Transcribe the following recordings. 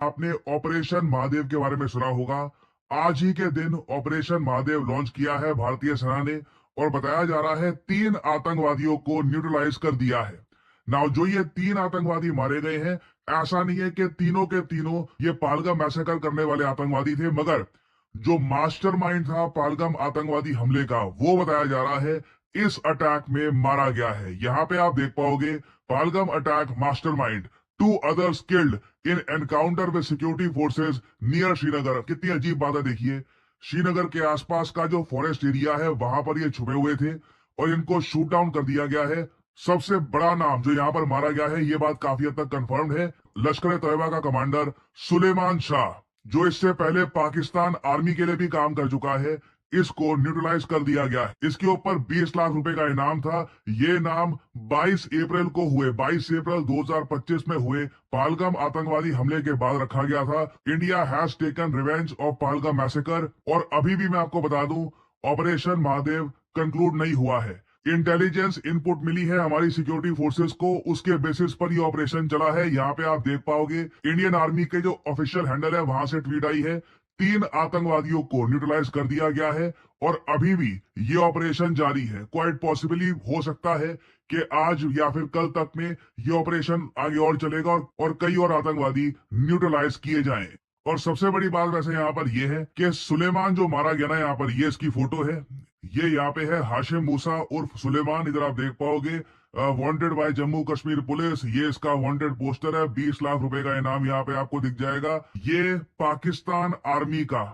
आपने ऑपरेशन महादेव के बारे में सुना होगा। आज ही के दिन ऑपरेशन महादेव लॉन्च किया है भारतीय सेना ने और बताया जा रहा है 3 आतंकवादियों को न्यूट्रलाइज कर दिया है। नाउ जो ये 3 आतंकवादी मारे गए हैं, ऐसा नहीं है कि तीनों के तीनों ये पहलगाम मैसेकर करने वाले आतंकवादी थे, मगर जो मास्टरमाइंड था पहलगाम आतंकवादी हमले का, वो बताया जा रहा है इस अटैक में मारा गया है। यहाँ पे आप देख पाओगे Pahalgam attack mastermind, 2 others killed in encounter with security forces near Srinagar. कितनी अजीब बात है, देखिए श्रीनगर के आसपास का जो फॉरेस्ट एरिया है वहां पर ये छुपे हुए थे और इनको शूट डाउन कर दिया गया है। सबसे बड़ा नाम जो यहाँ पर मारा गया है, ये बात काफी हद तक कंफर्म्ड है, लश्कर तैयबा का कमांडर सुलेमान शाह, जो इससे पहले पाकिस्तान आर्मी के लिए भी काम कर चुका है। इसको न्यूट्रलाइज कर दिया गया है। इसके ऊपर 20 लाख रुपए का इनाम था। ये नाम 22 अप्रैल को हुए 22 अप्रैल 2025 में हुए पहलगाम आतंकवादी हमले के बाद रखा गया था। India has taken revenge of Pahalgam massacre. और अभी भी मैं आपको बता दूं, ऑपरेशन महादेव कंक्लूड नहीं हुआ है। इंटेलिजेंस इनपुट मिली है हमारी सिक्योरिटी फोर्सेस को, उसके बेसिस पर ये ऑपरेशन चला है। यहाँ पे आप देख पाओगे इंडियन आर्मी के जो ऑफिशियल हैंडल है वहां से ट्वीट आई है, 3 आतंकवादियों को न्यूट्रलाइज कर दिया गया है और अभी भी ये ऑपरेशन जारी है। क्वाइट पॉसिबली हो सकता है कि आज या फिर कल तक में ये ऑपरेशन आगे और चलेगा और कई और आतंकवादी न्यूट्रलाइज किए जाएं। और सबसे बड़ी बात वैसे यहाँ पर यह है कि सुलेमान जो मारा गया ना, यहाँ पर ये इसकी फोटो है, ये यहाँ पे है हाशिम मूसा उर्फ सुलेमान। इधर आप देख पाओगे wanted bye Jammu Kashmir police, ये इसका वांटेड पोस्टर है। 20 लाख रुपए का इनाम यहाँ पे आपको दिख जाएगा। ये पाकिस्तान आर्मी का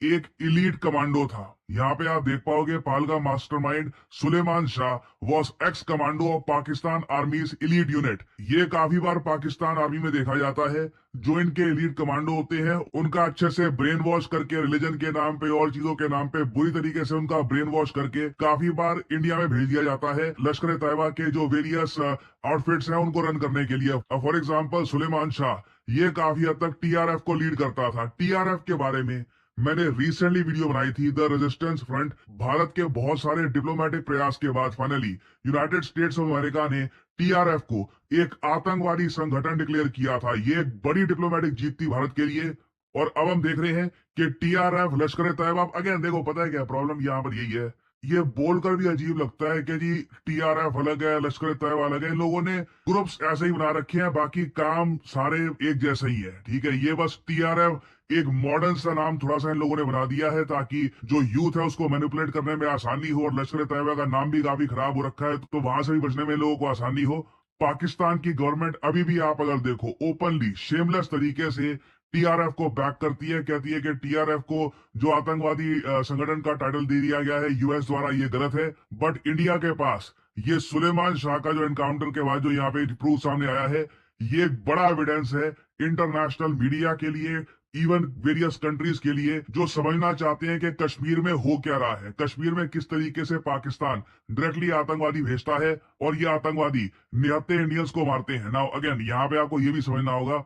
एक इलीट कमांडो था। यहाँ पे आप देख पाओगे Pahalgam mastermind Suleman Shah was ex commando of Pakistan army's elite unit. ये काफी बार पाकिस्तान आर्मी में देखा जाता है, जो इनके इलीट कमांडो होते हैं उनका अच्छे से ब्रेन वॉश करके, रिलीजन के नाम पे और चीजों के नाम पे बुरी तरीके से उनका ब्रेन वॉश करके काफी बार इंडिया में भेज दिया जाता है लश्कर तैयबा के जो वेरियस आउटफिट्स हैं उनको रन करने के लिए। फॉर एग्जाम्पल सुलेमान शाह ये काफी हद तक टीआरएफ को लीड करता था। टीआरएफ के बारे में मैंने रिसेंटली वीडियो बनाई थी, द रेजिस्टेंस फ्रंट। भारत के बहुत सारे डिप्लोमेटिक प्रयास के बाद finally United states of America ने टीआरएफ को एक आतंकवादी संगठन डिक्लेयर किया था। ये एक बड़ी डिप्लोमेटिक जीत थी भारत के लिए। और अब हम देख रहे हैं कि टीआरएफ लश्कर तैयबा, अगेन देखो पता है क्या प्रॉब्लम यहाँ पर यही है, ये बोलकर भी अजीब लगता है कि जी टीआरएफ अलग है लश्कर तैयबा अलग है। इन लोगों ने ग्रुप्स ऐसे ही बना रखे हैं, बाकी काम सारे एक जैसे ही है। ठीक है, ये बस टीआरएफ एक मॉडर्न सा नाम थोड़ा सा इन लोगों ने बना दिया है ताकि जो यूथ है उसको मैनिपुलेट करने में आसानी हो। और लश्कर तैयबा का नाम भी काफी खराब हो रखा है, तो वहां से भी बचने में लोगों को आसानी हो। पाकिस्तान की गवर्नमेंट अभी भी आप अगर देखो ओपनली शेमलेस तरीके से टीआरएफ को बैक करती है, कहती है कि टीआरएफ को जो आतंकवादी संगठन का टाइटल दे दिया गया है यूएस द्वारा, ये गलत है। बट इंडिया के पास ये सुलेमान शाह का जो एनकाउंटर के बाद जो यहाँ पे प्रूफ सामने आया है, ये एक बड़ा एविडेंस है इंटरनेशनल मीडिया के लिए, इवन वेरियस कंट्रीज के लिए, जो समझना चाहते हैं कि कश्मीर में हो क्या रहा है, कश्मीर में किस तरीके से पाकिस्तान डायरेक्टली आतंकवादी भेजता है और ये आतंकवादी निहत्थे इंडियंस को मारते हैं। नाउ अगेन यहाँ पे आपको ये भी समझना होगा,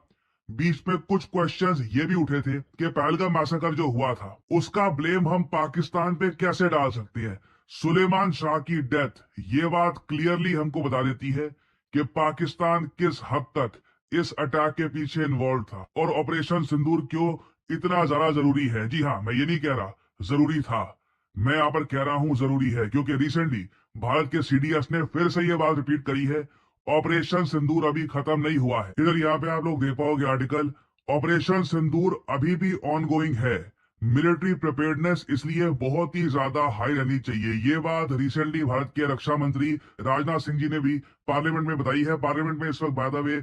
बीच में कुछ क्वेश्चंस ये भी उठे थे कि पहलगाम मैसेकर जो हुआ था उसका ब्लेम हम पाकिस्तान पे कैसे डाल सकते हैं। सुलेमान शाह की डेथ ये बात क्लियरली हमको बता देती है कि पाकिस्तान किस हद तक इस अटैक के पीछे इन्वॉल्व था और ऑपरेशन सिंदूर क्यों इतना ज्यादा जरूरी है। जी हाँ, मैं ये नहीं कह रहा जरूरी था, मैं यहाँ पर कह रहा हूं जरूरी है, क्योंकि रिसेंटली भारत के सीडीएस ने फिर से ये बात रिपीट करी है, ऑपरेशन सिंदूर अभी खत्म नहीं हुआ है। इधर यहाँ पे आप लोग देख पाओगे आर्टिकल, ऑपरेशन सिंदूर अभी भी ऑनगोइंग है। मिलिट्री प्रिपेयर्डनेस इसलिए बहुत ही ज्यादा हाई रहनी चाहिए। ये बात रिसेंटली भारत के रक्षा मंत्री राजनाथ सिंह जी ने भी पार्लियामेंट में बताई है। पार्लियामेंट में इस वक्त बाय द वे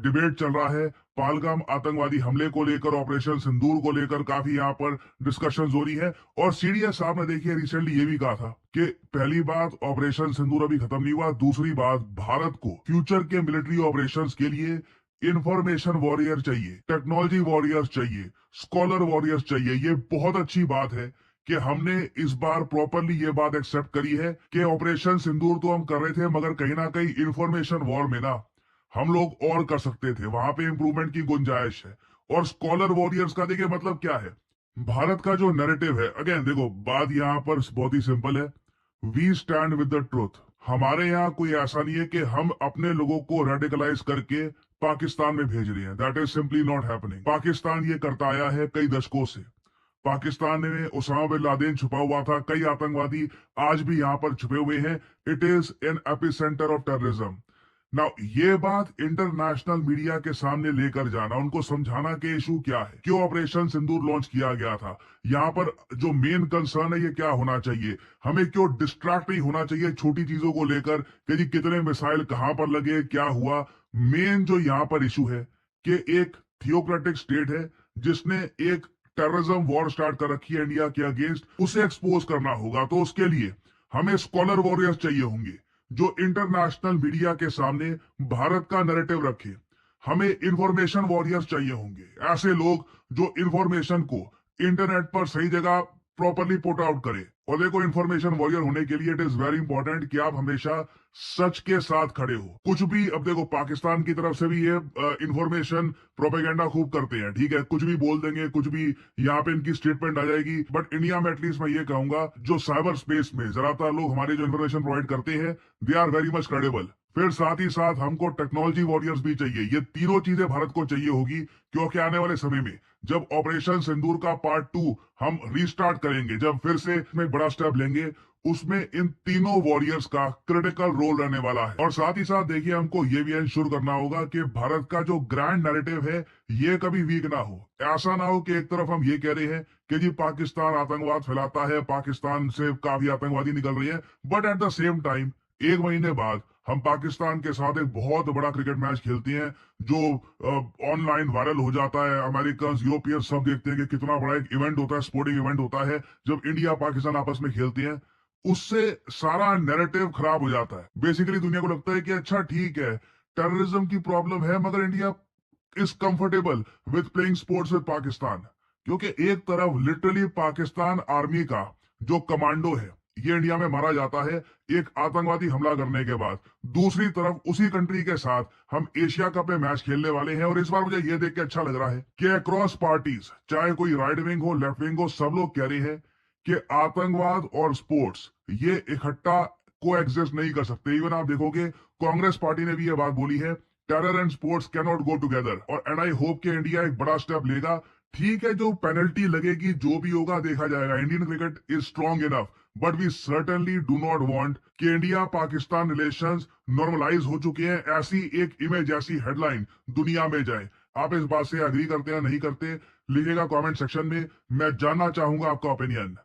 डिबेट चल रहा है पहलगाम आतंकवादी हमले को लेकर, ऑपरेशन सिंदूर को लेकर काफी यहाँ पर डिस्कशन हो रही है। और सीडीएस साहब ने देखिए रिसेंटली ये भी कहा था कि पहली बात ऑपरेशन सिंदूर अभी खत्म नहीं हुआ, दूसरी बात भारत को फ्यूचर के मिलिट्री ऑपरेशंस के लिए इंफॉर्मेशन वॉरियर चाहिए, टेक्नोलॉजी वॉरियर्स चाहिए, स्कॉलर वॉरियर्स चाहिए। ये बहुत अच्छी बात है कि हमने इस बार प्रॉपरली ये बात एक्सेप्ट करी है कि ऑपरेशन सिंदूर तो हम कर रहे थे, मगर कहीं ना कहीं इंफॉर्मेशन वॉर में ना हम लोग और कर सकते थे, वहां पे इंप्रूवमेंट की गुंजाइश है। और स्कॉलर वॉरियर्स का देखिए मतलब क्या है, भारत का जो नैरेटिव है, अगेन देखो बात यहाँ पर बहुत ही सिंपल है, we stand with the truth. हमारे यहाँ कोई ऐसा नहीं है कि हम अपने लोगों को रेडिकलाइज करके पाकिस्तान में भेज रहे हैं। That is simply not happening. Pakistan ये करता आया है कई दशकों से। पाकिस्तान में उसामा बिन लादेन छुपा हुआ था, कई आतंकवादी आज भी यहाँ पर छुपे हुए हैं। It is an epicentre of terrorism. Now ये बात इंटरनेशनल मीडिया के सामने लेकर जाना, उनको समझाना कि इशू क्या है, क्यों ऑपरेशन सिंदूर लॉन्च किया गया था, यहाँ पर जो मेन कंसर्न है ये क्या होना चाहिए, हमें क्यों डिस्ट्रैक्ट नहीं होना चाहिए छोटी चीजों को लेकर कि जी कितने मिसाइल कहां पर लगे, क्या हुआ। मेन जो यहाँ पर इशू है कि एक थियोक्रेटिक स्टेट है जिसने एक टेररिज्म वॉर स्टार्ट कर रखी है इंडिया के अगेंस्ट, उसे एक्सपोज करना होगा। तो उसके लिए हमें स्कॉलर वॉरियर्स चाहिए होंगे जो इंटरनेशनल मीडिया के सामने भारत का नैरेटिव रखे। हमें इंफॉर्मेशन वॉरियर्स चाहिए होंगे, ऐसे लोग जो इंफॉर्मेशन को इंटरनेट पर सही जगह प्रॉपरली पुट आउट करे। और देखो, इंफॉर्मेशन वॉरियर होने के लिए इट इज वेरी इंपॉर्टेंट कि आप हमेशा सच के साथ खड़े हो। कुछ भी, अब देखो पाकिस्तान की तरफ से भी ये इंफॉर्मेशन प्रोपेगेंडा खूब करते हैं, ठीक है, कुछ भी बोल देंगे, कुछ भी यहाँ पे इनकी स्टेटमेंट आ जाएगी। बट इंडिया में एटलीस्ट मैं ये कहूंगा जो साइबर स्पेस में ज्यादातर लोग हमारी जो इन्फॉर्मेशन प्रोवाइड करते हैं, they are very much credible. फिर साथ ही साथ हमको टेक्नोलॉजी वॉरियर्स भी चाहिए। ये तीनों चीजें भारत को चाहिए होगी, क्योंकि आने वाले समय में जब ऑपरेशन सिंदूर का पार्ट 2 हम रीस्टार्ट करेंगे, जब फिर से इसमें बड़ा स्टेप लेंगे, उसमें इन तीनों वॉरियर्स का क्रिटिकल रोल रहने वाला है। और साथ ही साथ देखिए, हमको ये भी इंश्योर करना होगा कि भारत का जो ग्रैंड नैरेटिव है ये कभी वीक ना हो। ऐसा ना हो कि एक तरफ हम ये कह रहे हैं कि जी पाकिस्तान आतंकवाद फैलाता है, पाकिस्तान से काफी आतंकवादी निकल रही है, but at the same time एक महीने बाद हम पाकिस्तान के साथ एक बहुत बड़ा क्रिकेट मैच खेलते हैं जो ऑनलाइन वायरल हो जाता है। अमेरिकन, यूरोपियन सब देखते हैं कि कितना बड़ा एक इवेंट होता है, स्पोर्टिंग इवेंट होता है जब इंडिया पाकिस्तान आपस में खेलते हैं। उससे सारा नैरेटिव खराब हो जाता है। बेसिकली दुनिया को लगता है कि अच्छा ठीक है, टेररिज्म की प्रॉब्लम है, मगर India is comfortable with playing sports with Pakistan. क्योंकि एक तरफ लिटरली पाकिस्तान आर्मी का जो कमांडो है ये इंडिया में मारा जाता है एक आतंकवादी हमला करने के बाद, दूसरी तरफ उसी कंट्री के साथ हम एशिया कप में मैच खेलने वाले हैं। और इस बार मुझे ये देख के अच्छा लग रहा है कि अक्रॉस पार्टीज, चाहे कोई राइट विंग हो, लेफ्ट विंग हो, सब लोग कह रहे हैं कि आतंकवाद और स्पोर्ट्स ये इकट्ठा को एग्जिस्ट नहीं कर सकते। इवन आप देखोगे कांग्रेस पार्टी ने भी ये बात बोली है, terror and sports can not go together. और एंड आई होप कि इंडिया एक बड़ा स्टेप लेगा। ठीक है, जो पेनल्टी लगेगी, जो भी होगा देखा जाएगा। Indian cricket is strong enough, but we certainly do not want कि इंडिया पाकिस्तान रिलेशंस नॉर्मलाइज हो चुके हैं, ऐसी एक इमेज, ऐसी हेडलाइन दुनिया में जाए। आप इस बात से एग्री करते हैं, नहीं करते, लिखिएगा कमेंट सेक्शन में, मैं जानना चाहूंगा आपका ओपिनियन।